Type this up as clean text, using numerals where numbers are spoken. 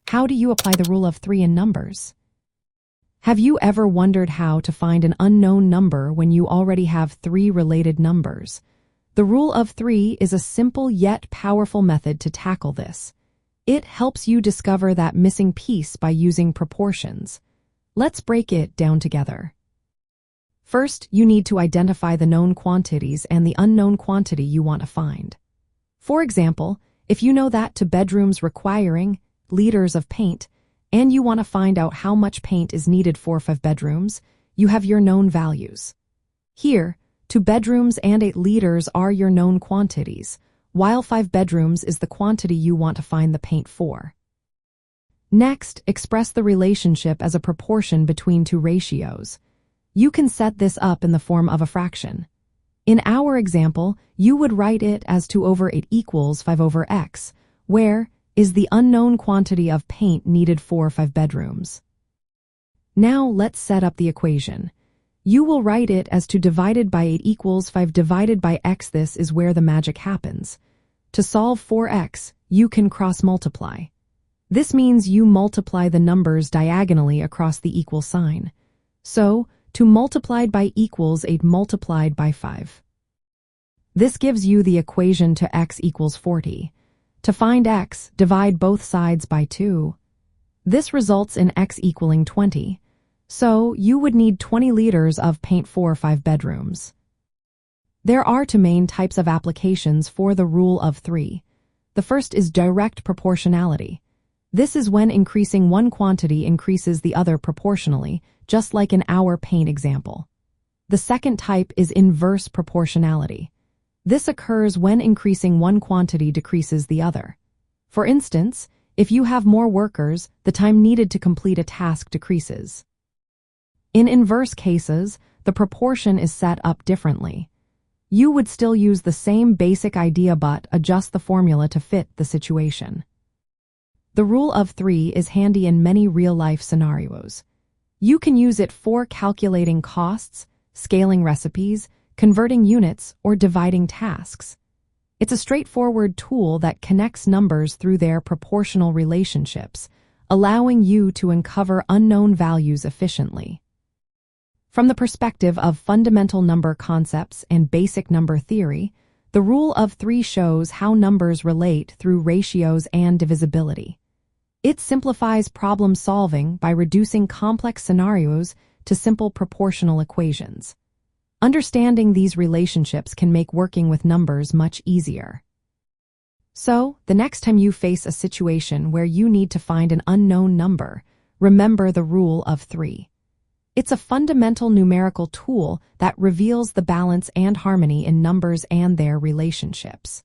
How do you apply the rule of 3 in numbers? Have you ever wondered how to find an unknown number when you already have 3 related numbers? The rule of 3 is a simple yet powerful method to tackle this. It helps you discover that missing piece by using proportions. Let's break it down together. First, you need to identify the known quantities and the unknown quantity you want to find. For example, if you know that 2 bedrooms requiring liters of paint, and you want to find out how much paint is needed for 5 bedrooms, you have your known values. Here, 2 bedrooms and 8 liters are your known quantities, while 5 bedrooms is the quantity you want to find the paint for. Next, express the relationship as a proportion between 2 ratios. You can set this up in the form of a fraction. In our example, you would write it as 2 over 8 equals 5 over x, where is the unknown quantity of paint needed for 5 bedrooms. Now let's set up the equation. You will write it as 2 divided by 8 equals 5 divided by x. This is where the magic happens. To solve for x, you can cross-multiply. This means you multiply the numbers diagonally across the equal sign. So, 2 multiplied by equals 8 multiplied by 5. This gives you the equation to x equals 40. To find x, divide both sides by 2. This results in x equaling 20. So, you would need 20 liters of paint for 5 bedrooms. There are 2 main types of applications for the rule of 3. The first is direct proportionality. This is when increasing one quantity increases the other proportionally, just like in our paint example. The second type is inverse proportionality. This occurs when increasing one quantity decreases the other. For instance, if you have more workers, the time needed to complete a task decreases. In inverse cases, the proportion is set up differently. You would still use the same basic idea but adjust the formula to fit the situation. The rule of 3 is handy in many real-life scenarios. You can use it for calculating costs, scaling recipes, converting units, or dividing tasks. It's a straightforward tool that connects numbers through their proportional relationships, allowing you to uncover unknown values efficiently. From the perspective of fundamental number concepts and basic number theory, the rule of 3 shows how numbers relate through ratios and divisibility. It simplifies problem solving by reducing complex scenarios to simple proportional equations. Understanding these relationships can make working with numbers much easier. So, the next time you face a situation where you need to find an unknown number, remember the rule of 3. It's a fundamental numerical tool that reveals the balance and harmony in numbers and their relationships.